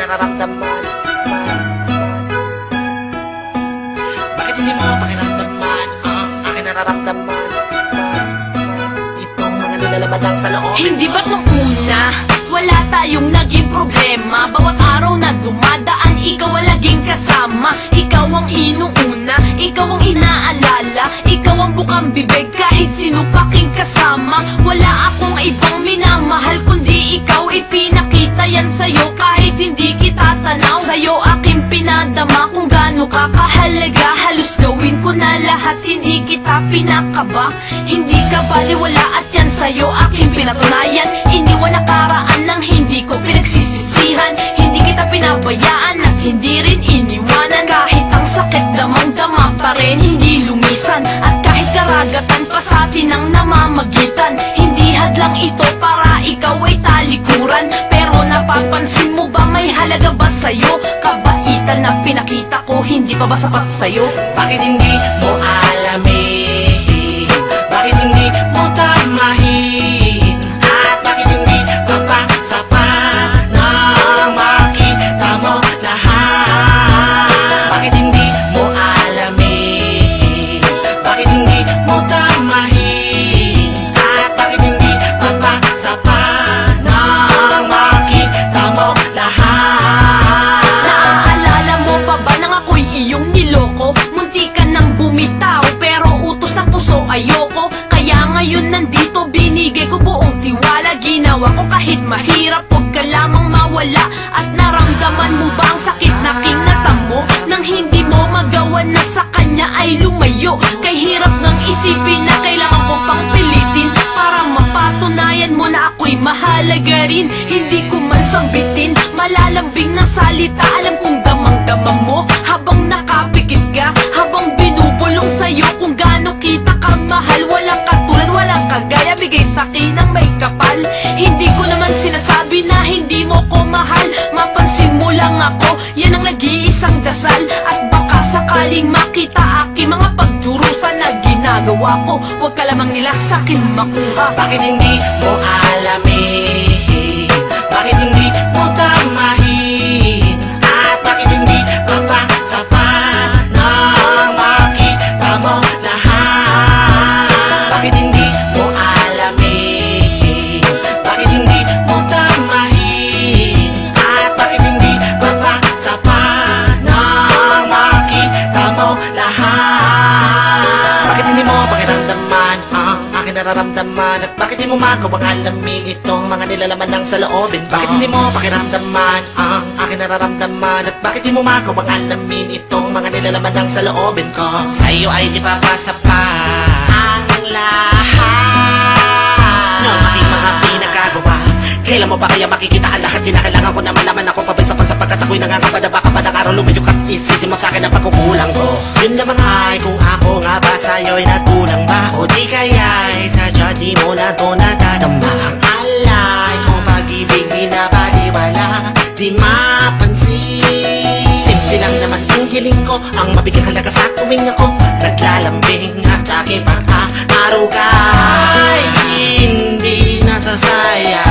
nararamdaman? Bakit hindi mo pakiramdaman ang aking nararamdaman? Itong mga nilalaman lang sa loob. Hindi ba't nung una wala tayong naging problema? Bawat araw na dumadaan, ikaw ang laging kasama. Ikaw ang inuuna, ikaw ang inaalala, ikaw ang bukang bibig kahit sino paking kasama. Wala akong ibang minamahal kundi ikaw, ipinakita yan sa'yo kahit hindi kita tanaw. Sa'yo aking pinadama kung gaano ka kahalaga. Halos gawin ko na lahat, hindi kita pinakaba. Hindi ka baliwala at yan sa'yo aking pinatunayan. Iniwan nakaraan nang hindi ko pinagsisisihan. Hindi kita pinabayaan at hindi rin iniwanan. Kahit ang sakit damang-dama pa rin hindi lumisan. At kahit karagatan pa sa atin ang namamagitan, hindi hadlang ito para ikaw ay talikuran. Pero napapansin mo ba may halaga ba sa'yo? Kabaitan na pinakita ko, hindi pa ba sapat sa'yo? Bakit hindi mo alamin? Bakit hindi mo tamahin? At bakit hindi papasapat nang makita mo lahat? Bakit hindi mo alamin? Bakit hindi mo tamahin? At bakit hindi papasapat nang makita mo lahat? Naaalala mo pa ba nang ako'y iyong niloko? Munti ka nang bumitaw pero utos ng puso ayoko. Kaya ngayon nandito binigay ko buong tiwala. Ginawa ko kahit mahirap, huwag ka lamang mawala. At naramdaman mo ba ang sakit na kinatamo? Nang hindi mo magawa na sa kanya ay lumayo. Kay hirap ng isipin na kailangan ko pang pilitin para mapatunayan mo na ako'y mahalaga rin. Hindi ko man sambitin malalambing na salita. Alam kong damang-dama mo habang nakapikit ka, habang binubulong sa'yo kung gaano kita kamahal. Walang katulad, walang kagaya, bigay sa'kin ng may kapal. Hindi ko naman sinasabi na hindi mo ko mahal. Mapansin mo lang ako, yan ang nag-iisang dasal. At baka sakaling makita aking mga pagdurusa na ginagawa ko, huwag ka lamang nila sa'kin makuha. Bakit hindi mo alamin? Bakit hindi mo tamahin? At bakit hindi papasapat nang makita mo lahat? Bakit hindi mo alamin? Bakit hindi mo tamahin? At bakit hindi papasapat nang makita mo lahat? Bakit hindi mo pakiramdaman ang aking nararamdaman? At bakit di mo magawang alamin itong mga nilalaman ng sa loobin ko? Bakit hindi mo pakiramdaman ang aking nararamdaman? At bakit di mo magawang alamin itong mga nilalaman ng sa loobin ko? Sa'yo ay di papasa pa ang lahat ng aking mga pinagagawa. Kailan mo ba kaya makikita ang lahat? Kinakailangan ko na malaman ako pabaysapan sapagkat ako'y nangangamba na baka badang araw lumayok at isisi mo sa'kin ang pagkukulang ko. Yun lamang ay kung ako nga ba sa'yo'y nagkulang ba? O di kaya'y sadya di mo na to nadadama. Ang alay kong pag-ibig binabaliwala, di mapansin. Simple lang naman ang hiling ko, ang mabigay halaga sa tuwing ako naglalambing at aking pag-aaruga ay hindi nasasaya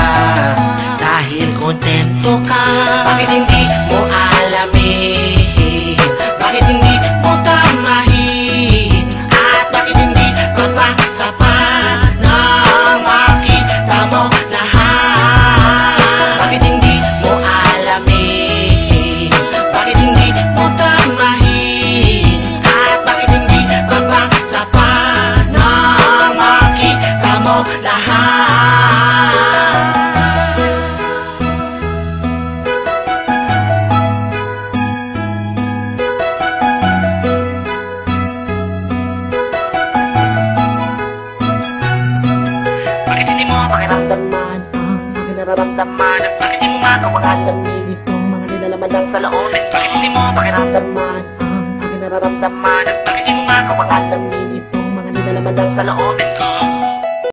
dahil kontento ka. Bakit hindi mo alamin? Bakit hindi mo tamahin? At bakit hindi papasapat nang makita mo lahat? Bakit hindi mo alamin? Bakit hindi mo tamahin? At bakit hindi papasapat nang makita mo lahat? Bakit hindi mo pakiramdaman ang aking nararamdaman? At bakit di mo magawang alamin itong mga nilalaman lang sa loobin ko? Bakit hindi mo pakiramdaman ang aking nararamdaman? At bakit di mo magawang alamin itong mga nilalaman lang sa loobin ko?